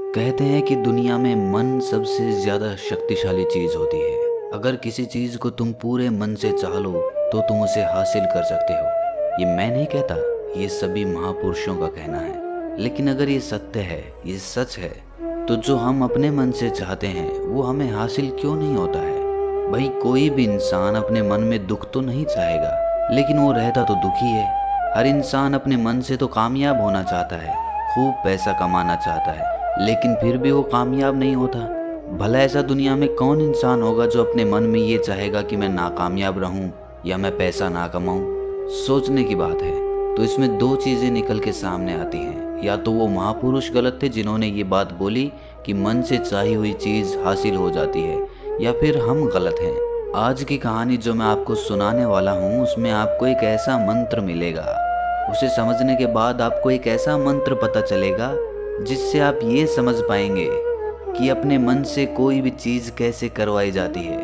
कहते हैं कि दुनिया में मन सबसे ज़्यादा शक्तिशाली चीज़ होती है। अगर किसी चीज़ को तुम पूरे मन से चाह लो तो तुम उसे हासिल कर सकते हो। ये मैं नहीं कहता, ये सभी महापुरुषों का कहना है। लेकिन अगर ये सत्य है, ये सच है, तो जो हम अपने मन से चाहते हैं वो हमें हासिल क्यों नहीं होता है? भाई, कोई भी इंसान अपने मन में दुख तो नहीं चाहेगा, लेकिन वो रहता तो दुखी है। हर इंसान अपने मन से तो कामयाब होना चाहता है, खूब पैसा कमाना चाहता है, लेकिन फिर भी वो कामयाब नहीं होता। भला ऐसा दुनिया में कौन इंसान होगा जो अपने मन में ये चाहेगा कि मैं नाकामयाब रहूं या मैं पैसा ना कमाऊं? सोचने की बात है। तो इसमें दो चीज़ें निकल के सामने आती हैं। या तो वो महापुरुष गलत थे जिन्होंने ये बात बोली कि मन से चाही हुई चीज़ हासिल हो जाती है, या फिर हम गलत हैं। आज की कहानी जो मैं आपको सुनाने वाला हूँ उसमें आपको एक ऐसा मंत्र मिलेगा। उसे समझने के बाद आपको एक ऐसा मंत्र पता चलेगा जिससे आप ये समझ पाएंगे कि अपने मन से कोई भी चीज़ कैसे करवाई जाती है,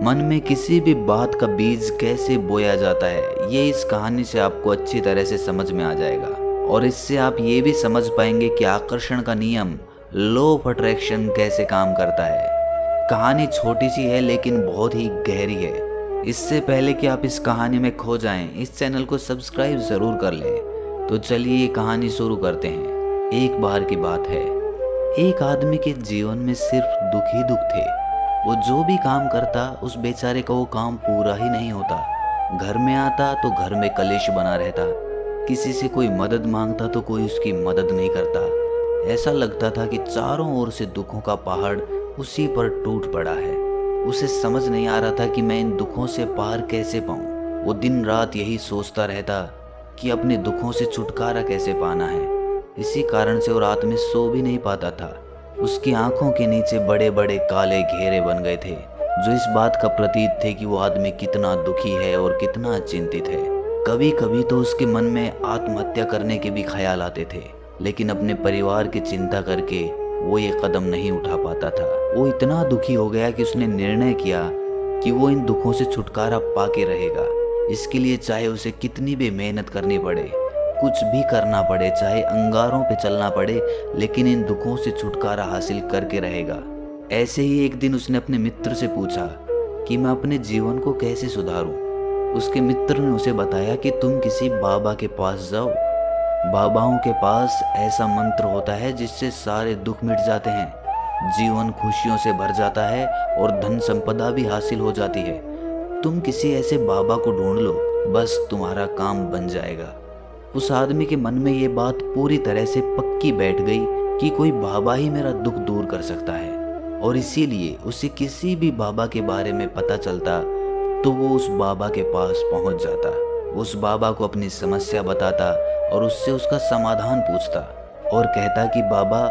मन में किसी भी बात का बीज कैसे बोया जाता है। ये इस कहानी से आपको अच्छी तरह से समझ में आ जाएगा, और इससे आप ये भी समझ पाएंगे कि आकर्षण का नियम, लॉ ऑफ अट्रैक्शन कैसे काम करता है। कहानी छोटी सी है लेकिन बहुत ही गहरी है। इससे पहले कि आप इस कहानी में खो जाएं, इस चैनल को सब्सक्राइब ज़रूर कर लें। तो चलिए ये कहानी शुरू करते हैं। एक बार की बात है, एक आदमी के जीवन में सिर्फ दुख ही दुख थे। वो जो भी काम करता उस बेचारे का वो काम पूरा ही नहीं होता। घर में आता तो घर में कलेश बना रहता, किसी से कोई मदद मांगता तो कोई उसकी मदद नहीं करता। ऐसा लगता था कि चारों ओर से दुखों का पहाड़ उसी पर टूट पड़ा है। उसे समझ नहीं आ रहा था कि मैं इन दुखों से पार कैसे पाऊं। वो दिन रात यही सोचता रहता कि अपने दुखों से छुटकारा कैसे पाना है। इसी कारण से वो रात में सो भी नहीं पाता था। उसकी आंखों के नीचे बड़े बड़े काले घेरे बन गए थे, जो इस बात का प्रतीक थे कि वो आदमी कितना दुखी है और कितना चिंतित है। कभी कभी तो उसके मन में आत्महत्या करने के भी ख्याल आते थे, लेकिन अपने परिवार की चिंता करके वो ये कदम नहीं उठा पाता था। वो इतना दुखी हो गया कि उसने निर्णय किया कि वो इन दुखों से छुटकारा पाके रहेगा। इसके लिए चाहे उसे कितनी भी मेहनत करनी पड़े, कुछ भी करना पड़े, चाहे अंगारों पे चलना पड़े, लेकिन इन दुखों से छुटकारा हासिल करके रहेगा। ऐसे ही एक दिन उसने अपने मित्र से पूछा कि मैं अपने जीवन को कैसे सुधारूं। उसके मित्र ने उसे बताया कि तुम किसी बाबा के पास जाओ। बाबाओं के पास ऐसा मंत्र होता है जिससे सारे दुख मिट जाते हैं, जीवन खुशियों से भर जाता है और धन संपदा भी हासिल हो जाती है। तुम किसी ऐसे बाबा को ढूंढ लो, बस तुम्हारा काम बन जाएगा। उस आदमी के मन में ये बात पूरी तरह से पक्की बैठ गई कि कोई बाबा ही मेरा दुख दूर कर सकता है, और इसीलिए उसे किसी भी बाबा के बारे में पता चलता तो वो उस बाबा के पास पहुंच जाता, उस बाबा को अपनी समस्या बताता और उससे उसका समाधान पूछता और कहता कि बाबा,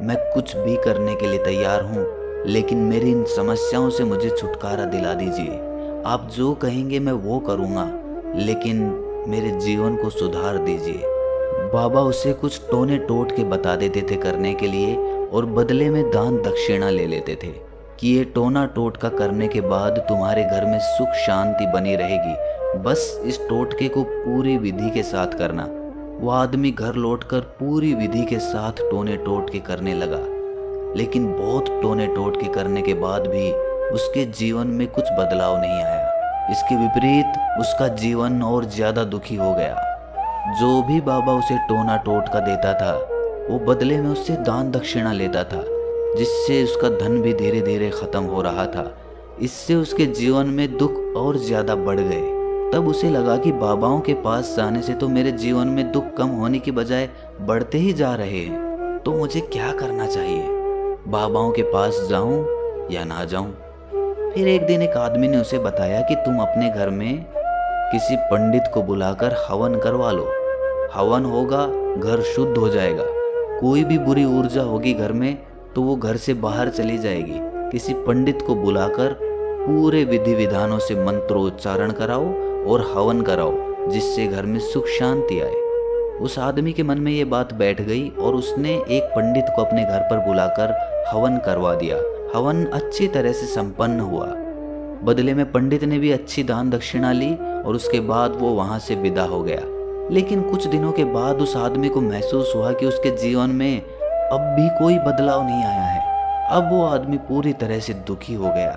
मैं कुछ भी करने के लिए तैयार हूँ, लेकिन मेरी इन समस्याओं से मुझे छुटकारा दिला दीजिए। आप जो कहेंगे मैं वो करूँगा, लेकिन मेरे जीवन को सुधार दीजिए। बाबा उसे कुछ टोने टोट के बता देते थे करने के लिए, और बदले में दान दक्षिणा ले लेते थे कि ये टोना टोटका करने के बाद तुम्हारे घर में सुख शांति बनी रहेगी, बस इस टोटके को पूरी विधि के साथ करना। वो आदमी घर लौटकर पूरी विधि के साथ टोने टोटके करने लगा, लेकिन बहुत टोने टोटके करने के बाद भी उसके जीवन में कुछ बदलाव नहीं आया। इसके विपरीत उसका जीवन और ज्यादा दुखी हो गया। जो भी बाबा उसे टोना टोटका देता था वो बदले में उससे दान दक्षिणा लेता था, जिससे उसका धन भी धीरे धीरे खत्म हो रहा था। इससे उसके जीवन में दुख और ज्यादा बढ़ गए। तब उसे लगा कि बाबाओं के पास जाने से तो मेरे जीवन में दुख कम होने की बजाय बढ़ते ही जा रहे हैं, तो मुझे क्या करना चाहिए? बाबाओं के पास जाऊं या ना जाऊं? फिर एक दिन एक आदमी ने उसे बताया कि तुम अपने घर में किसी पंडित को बुलाकर हवन करवा लो। हवन होगा, घर शुद्ध हो जाएगा। कोई भी बुरी ऊर्जा होगी घर में तो वो घर से बाहर चली जाएगी। किसी पंडित को बुलाकर पूरे विधि विधानों से मंत्रोच्चारण कराओ और हवन कराओ, जिससे घर में सुख शांति आए। उस आदमी के मन में ये बात बैठ गई और उसने एक पंडित को अपने घर पर बुलाकर हवन करवा दिया। हवन अच्छी तरह से संपन्न हुआ। बदले में पंडित ने भी अच्छी दान दक्षिणा ली और उसके बाद वो वहां से विदा हो गया। लेकिन कुछ दिनों के बाद उस आदमी को महसूस हुआ कि उसके जीवन में अब भी कोई बदलाव नहीं आया है। अब वो आदमी पूरी तरह से दुखी हो गया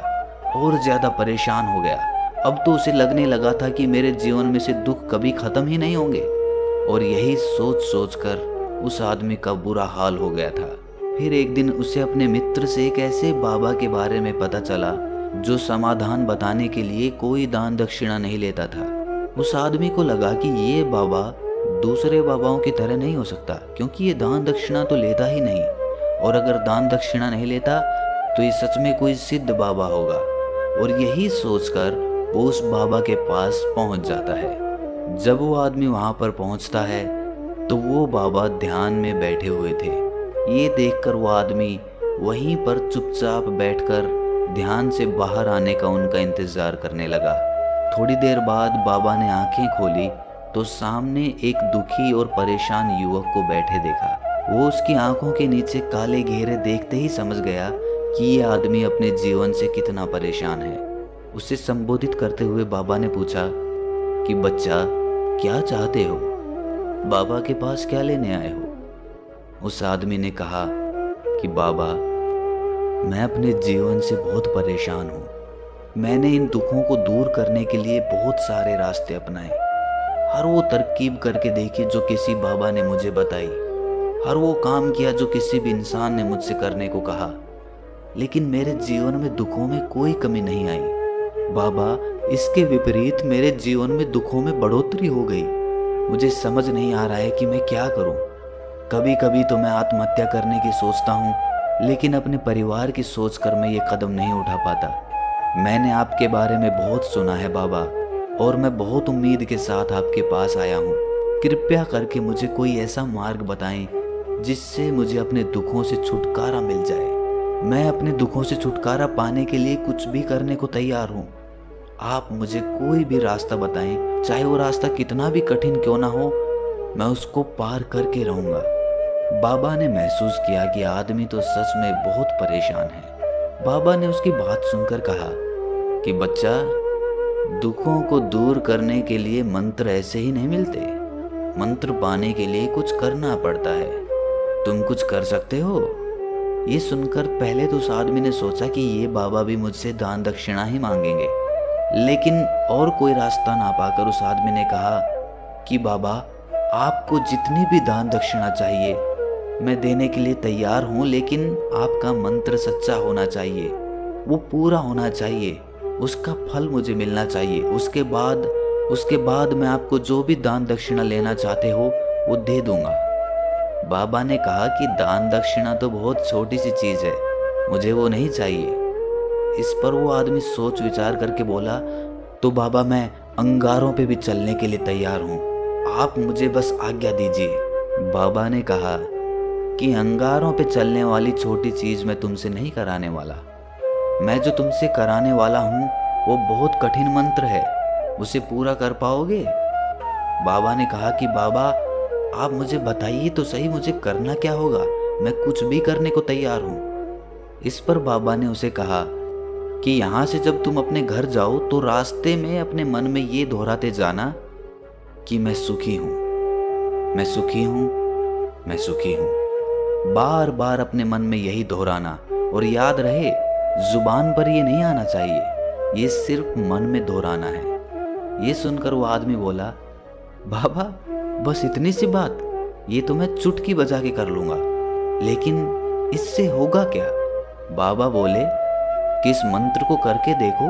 और ज़्यादा परेशान हो गया। अब तो उसे लगने लगा था कि मेरे जीवन में से दुख कभी ख़त्म ही नहीं होंगे। और यही सोच सोच कर उस आदमी का बुरा हाल हो गया था। फिर एक दिन उसे अपने मित्र से एक ऐसे बाबा के बारे में पता चला जो समाधान बताने के लिए कोई दान दक्षिणा नहीं लेता था। उस आदमी को लगा कि ये बाबा दूसरे बाबाओं की तरह नहीं हो सकता, क्योंकि ये दान दक्षिणा तो लेता ही नहीं, और अगर दान दक्षिणा नहीं लेता तो ये सच में कोई सिद्ध बाबा होगा। और यही सोचकर वो उस बाबा के पास पहुंच जाता है। जब वो आदमी वहां पर पहुंचता है तो वो बाबा ध्यान में बैठे हुए थे। ये देखकर वो आदमी वहीं पर चुपचाप बैठकर ध्यान से बाहर आने का उनका इंतजार करने लगा। थोड़ी देर बाद बाबा ने आंखें खोली तो सामने एक दुखी और परेशान युवक को बैठे देखा। वो उसकी आंखों के नीचे काले घेरे देखते ही समझ गया कि ये आदमी अपने जीवन से कितना परेशान है। उसे संबोधित करते हुए बाबा ने पूछा कि बच्चा, क्या चाहते हो? बाबा के पास क्या लेने आए हो? उस आदमी ने कहा कि बाबा, मैं अपने जीवन से बहुत परेशान हूँ। मैंने इन दुखों को दूर करने के लिए बहुत सारे रास्ते अपनाए। हर वो तरकीब करके देखी जो किसी बाबा ने मुझे बताई। हर वो काम किया जो किसी भी इंसान ने मुझसे करने को कहा, लेकिन मेरे जीवन में दुखों में कोई कमी नहीं आई। बाबा, इसके विपरीत मेरे जीवन में दुखों में बढ़ोतरी हो गई। मुझे समझ नहीं आ रहा है कि मैं क्या करूं। कभी कभी तो मैं आत्महत्या करने की सोचता हूं, लेकिन अपने परिवार की सोच कर मैं ये कदम नहीं उठा पाता। मैंने आपके बारे में बहुत सुना है बाबा, और मैं बहुत उम्मीद के साथ आपके पास आया हूँ। कृपया करके मुझे कोई ऐसा मार्ग बताएं जिससे मुझे अपने दुखों से छुटकारा मिल जाए। मैं अपने दुखों से छुटकारा पाने के लिए कुछ भी करने को तैयार हूँ। आप मुझे कोई भी रास्ता बताएं, चाहे वो रास्ता कितना भी कठिन क्यों ना हो, मैं उसको पार करके रहूँगा। बाबा ने महसूस किया कि आदमी तो सच में बहुत परेशान है। बाबा ने उसकी बात सुनकर कहा कि बच्चा, दुखों को दूर करने के लिए मंत्र ऐसे ही नहीं मिलते। मंत्र पाने के लिए कुछ करना पड़ता है। तुम कुछ कर सकते हो? ये सुनकर पहले तो उस आदमी ने सोचा कि ये बाबा भी मुझसे दान दक्षिणा ही मांगेंगे, लेकिन और कोई रास्ता ना पाकर उस आदमी ने कहा कि बाबा, आपको जितनी भी दान दक्षिणा चाहिए मैं देने के लिए तैयार हूँ, लेकिन आपका मंत्र सच्चा होना चाहिए, वो पूरा होना चाहिए, उसका फल मुझे मिलना चाहिए। उसके बाद मैं आपको जो भी दान दक्षिणा लेना चाहते हो वो दे दूंगा। बाबा ने कहा कि दान दक्षिणा तो बहुत छोटी सी चीज़ है, मुझे वो नहीं चाहिए। इस पर वो आदमी सोच विचार करके बोला, तो बाबा, मैं अंगारों पे भी चलने के लिए तैयार हूँ, आप मुझे बस आज्ञा दीजिए। बाबा ने कहा कि अंगारों पे चलने वाली छोटी चीज़ मैं तुमसे नहीं कराने वाला। मैं जो तुमसे कराने वाला हूँ वो बहुत कठिन मंत्र है, उसे पूरा कर पाओगे? बाबा ने कहा कि बाबा, आप मुझे बताइए तो सही, मुझे करना क्या होगा, मैं कुछ भी करने को तैयार हूँ। इस पर बाबा ने उसे कहा कि यहाँ से जब तुम अपने घर जाओ तो रास्ते में अपने मन में ये दोहराते जाना कि मैं सुखी हूँ, मैं सुखी हूँ, मैं सुखी हूँ। बार बार अपने मन में यही दोहराना, और याद रहे, जुबान पर ये नहीं आना चाहिए, ये सिर्फ मन में दोहराना है। ये सुनकर वो आदमी बोला, बाबा, बस इतनी सी बात, ये तो मैं चुटकी बजा के कर लूँगा, लेकिन इससे होगा क्या? बाबा बोले कि इस मंत्र को करके देखो,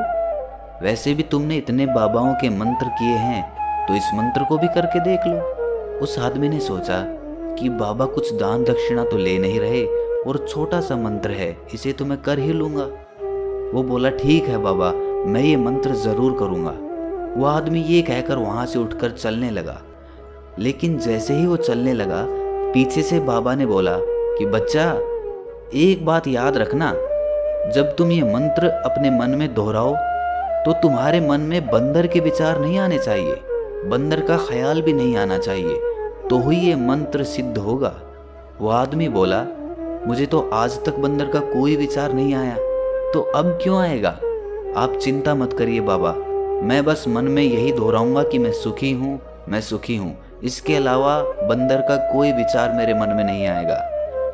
वैसे भी तुमने इतने बाबाओं के मंत्र किए हैं, तो इस मंत्र को भी करके देख लो। उस आदमी ने सोचा कि बाबा कुछ दान दक्षिणा तो ले नहीं रहे, और छोटा सा मंत्र है, इसे तो मैं कर ही लूँगा। वो बोला, ठीक है बाबा, मैं ये मंत्र ज़रूर करूँगा। वो आदमी ये कहकर वहाँ से उठकर चलने लगा, लेकिन जैसे ही वो चलने लगा, पीछे से बाबा ने बोला कि बच्चा, एक बात याद रखना, जब तुम ये मंत्र अपने मन में दोहराओ तो तुम्हारे मन में बंदर के विचार नहीं आने चाहिए, बंदर का ख्याल भी नहीं आना चाहिए, तो ही ये मंत्र सिद्ध होगा। वो आदमी बोला, मुझे तो आज तक बंदर का कोई विचार नहीं आया, तो अब क्यों आएगा? आप चिंता मत करिए बाबा, मैं बस मन में यही दोहराऊंगा कि मैं सुखी हूँ, मैं सुखी हूँ। इसके अलावा बंदर का कोई विचार मेरे मन में नहीं आएगा।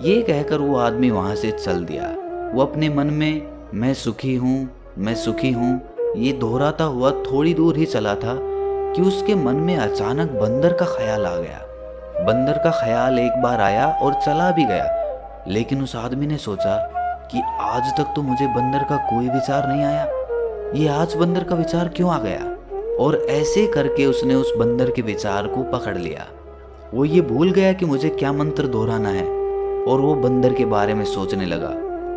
ये कहकर वो आदमी वहां से चल दिया। वो अपने मन में मैं सुखी हूँ, मैं सुखी हूँ ये दोहराता हुआ थोड़ी दूर ही चला था कि उसके मन में अचानक बंदर का ख्याल आ गया। बंदर का ख्याल एक बार आया और चला भी गया, लेकिन उस आदमी ने सोचा कि आज तक तो मुझे बंदर का कोई विचार नहीं आया, ये आज बंदर का विचार क्यों आ गया। और ऐसे करके उसने उस बंदर के विचार को पकड़ लिया। वो ये भूल गया कि मुझे क्या मंत्र दोहराना है और वो बंदर के बारे में सोचने लगा।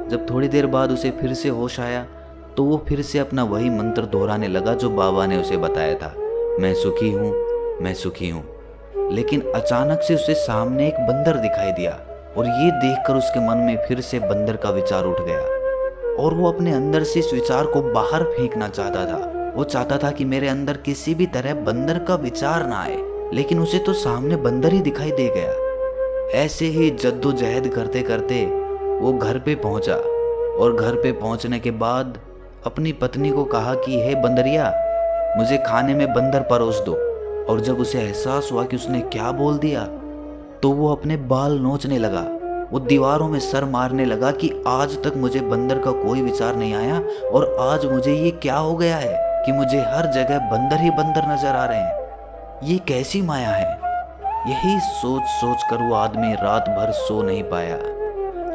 जब थोड़ी देर बाद उसे फिर से होश आया तो वो फिर से अपना वही मंत्र दोहराने लगा जो बाबा ने उसे बताया था, मैं सुखी हूँ, मैं सुखी हूँ। लेकिन अचानक से उसे सामने एक बंदर दिखाई दिया और ये देखकर उसके मन में फिर से बंदर का विचार उठ गया और वो अपने अंदर से इस विचार को बाहर फेंकना चाहता था। वो चाहता था कि मेरे अंदर किसी भी तरह बंदर का विचार ना आए, लेकिन उसे तो सामने बंदर ही दिखाई दे गया। ऐसे ही जद्दोजहद करते करते वो घर पे पहुंचा और घर पे पहुंचने के बाद अपनी पत्नी को कहा कि हे बंदरिया, मुझे खाने में बंदर परोस दो। और जब उसे एहसास हुआ कि उसने क्या बोल दिया तो वो अपने बाल नोचने लगा। वो दीवारों में सर मारने लगा कि आज तक मुझे बंदर का कोई विचार नहीं आया और आज मुझे ये क्या हो गया है कि मुझे हर जगह बंदर ही बंदर नजर आ रहे हैं, ये कैसी माया है। यही सोच सोच कर वो आदमी रात भर सो नहीं पाया।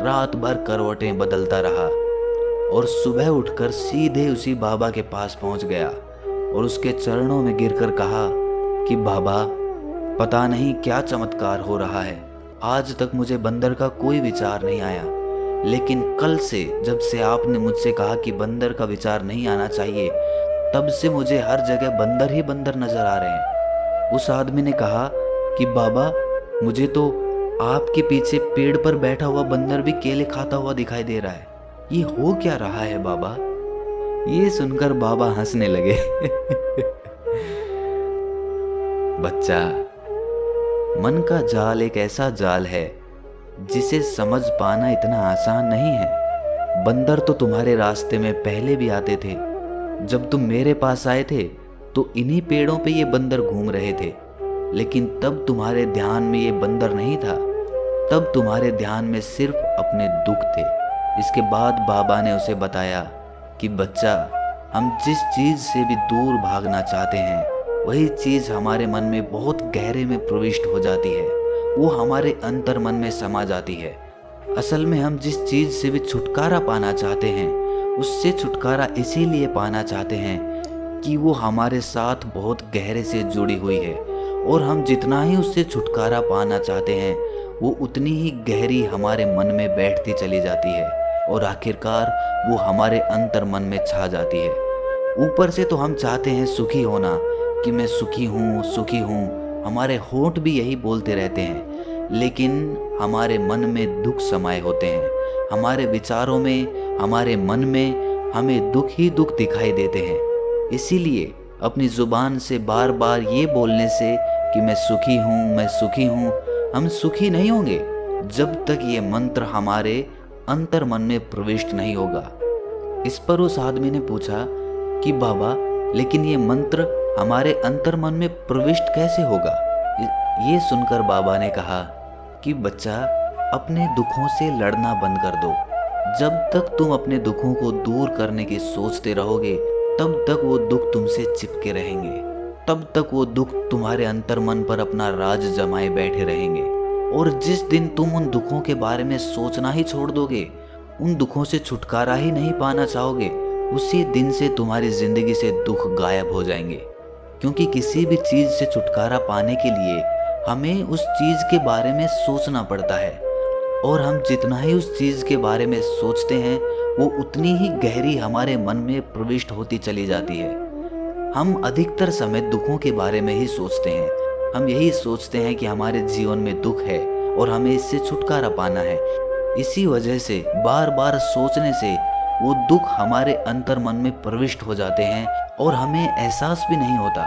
रात भर करवटें बदलता रहा और सुबह उठकर सीधे उसी बाबा के पास पहुंच गया और उसके चरणों में गिरकर कहा कि बाबा, पता नहीं क्या चमत्कार हो रहा है, आज तक मुझे बंदर का कोई विचार नहीं आया, लेकिन कल से जब से आपने मुझसे कहा कि बंदर का विचार नहीं आना चाहिए, तब से मुझे हर जगह बंदर ही बंदर नजर आ रहे हैं। उस आदमी ने कहा कि बाबा, मुझे तो आपके पीछे पेड़ पर बैठा हुआ बंदर भी केले खाता हुआ दिखाई दे रहा है, ये हो क्या रहा है बाबा। ये सुनकर बाबा हंसने लगे। बच्चा, मन का जाल एक ऐसा जाल है जिसे समझ पाना इतना आसान नहीं है। बंदर तो तुम्हारे रास्ते में पहले भी आते थे। जब तुम मेरे पास आए थे तो इन्हीं पेड़ों पे ये बंदर घूम रहे थे, लेकिन तब तुम्हारे ध्यान में ये बंदर नहीं था, तब तुम्हारे ध्यान में सिर्फ अपने दुख थे। इसके बाद बाबा ने उसे बताया कि बच्चा, हम जिस चीज से भी दूर भागना चाहते हैं वही चीज हमारे मन में बहुत गहरे में प्रविष्ट हो जाती है, वो हमारे अंतर मन में समा जाती है। असल में हम जिस चीज से भी छुटकारा पाना चाहते हैं उससे छुटकारा इसीलिए पाना चाहते हैं कि वो हमारे साथ बहुत गहरे से जुड़ी हुई है, और हम जितना ही उससे छुटकारा पाना चाहते हैं वो उतनी ही गहरी हमारे मन में बैठती चली जाती है और आखिरकार वो हमारे अंतर मन में छा जाती है। ऊपर से तो हम चाहते हैं सुखी होना कि मैं सुखी हूँ, सुखी हूँ, हमारे होंठ भी यही बोलते रहते हैं, लेकिन हमारे मन में दुख समाये होते हैं। हमारे विचारों में, हमारे मन में हमें दुख ही दुख दिखाई देते हैं। इसीलिए अपनी जुबान से बार बार ये बोलने से कि मैं सुखी हूँ, मैं सुखी हूँ, हम सुखी नहीं होंगे जब तक ये मंत्र हमारे अंतर मन में प्रविष्ट नहीं होगा। इस पर उस आदमी ने पूछा कि बाबा, लेकिन ये मंत्र हमारे अंतर मन में प्रविष्ट कैसे होगा। ये सुनकर बाबा ने कहा कि बच्चा, अपने दुखों से लड़ना बंद कर दो। जब तक तुम अपने दुखों को दूर करने की सोचते रहोगे तब तक वो दुख तुमसे चिपके रहेंगे, तब तक वो दुख तुम्हारे अंतर मन पर अपना राज जमाए बैठे रहेंगे। और जिस दिन तुम उन दुखों के बारे में सोचना ही छोड़ दोगे, उन दुखों से छुटकारा ही नहीं पाना चाहोगे, उसी दिन से तुम्हारी जिंदगी से दुख गायब हो जाएंगे। क्योंकि किसी भी चीज से छुटकारा पाने के लिए हमें उस चीज के बारे में सोचना पड़ता है, और हम जितना ही उस चीज के बारे में सोचते हैं वो उतनी ही गहरी हमारे मन में प्रविष्ट होती चली जाती है। हम अधिकतर समय दुखों के बारे में ही सोचते हैं। हम यही सोचते हैं कि हमारे जीवन में दुख है और हमें इससे छुटकारा पाना है। इसी वजह से बार बार सोचने से वो दुख हमारे अंतर मन में प्रविष्ट हो जाते हैं और हमें एहसास भी नहीं होता।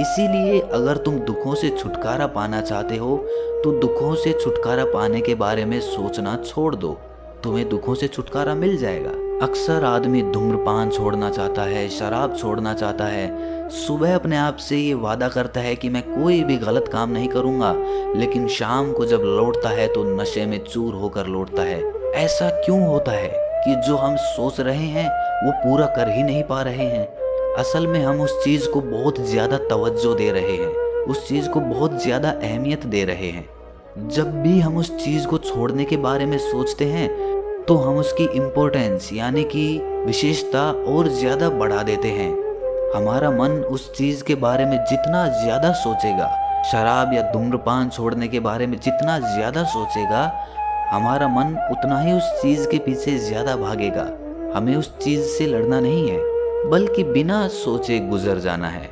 इसीलिए अगर तुम दुखों से छुटकारा पाना चाहते हो तो दुखों से छुटकारा पाने के बारे में सोचना छोड़ दो, तुम्हें दुखों से छुटकारा मिल जाएगा। अक्सर आदमी धूम्रपान छोड़ना चाहता है, शराब छोड़ना चाहता है, सुबह अपने आप से ये वादा करता है कि मैं कोई भी गलत काम नहीं करूँगा, लेकिन शाम को जब लौटता है तो नशे में चूर होकर लौटता है। ऐसा क्यों होता है कि जो हम सोच रहे हैं वो पूरा कर ही नहीं पा रहे हैं? असल में हम उस चीज़ को बहुत ज़्यादा तवज्जो दे रहे हैं, उस चीज़ को बहुत ज़्यादा अहमियत दे रहे हैं। जब भी हम उस चीज़ को छोड़ने के बारे में सोचते हैं तो हम उसकी इम्पोर्टेंस यानी कि विशेषता और ज़्यादा बढ़ा देते हैं। हमारा मन उस चीज़ के बारे में जितना ज़्यादा सोचेगा, शराब या धूम्रपान छोड़ने के बारे में जितना ज़्यादा सोचेगा, हमारा मन उतना ही उस चीज़ के पीछे ज़्यादा भागेगा। हमें उस चीज़ से लड़ना नहीं है, बल्कि बिना सोचे गुजर जाना है।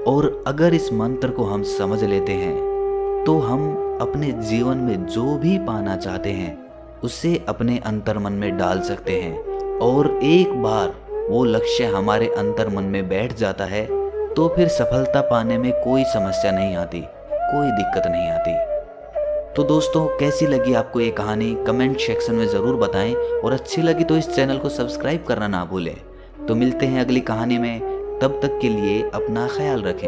और अगर इस मंत्र को हम समझ लेते हैं तो हम अपने जीवन में जो भी पाना चाहते हैं उसे अपने अंतर्मन में डाल सकते हैं, और एक बार वो लक्ष्य हमारे अंतर्मन में बैठ जाता है तो फिर सफलता पाने में कोई समस्या नहीं आती, कोई दिक्कत नहीं आती। तो दोस्तों, कैसी लगी आपको ये कहानी कमेंट सेक्शन में ज़रूर बताएं, और अच्छी लगी तो इस चैनल को सब्सक्राइब करना ना भूलें। तो मिलते हैं अगली कहानी में, तब तक के लिए अपना ख्याल रखें।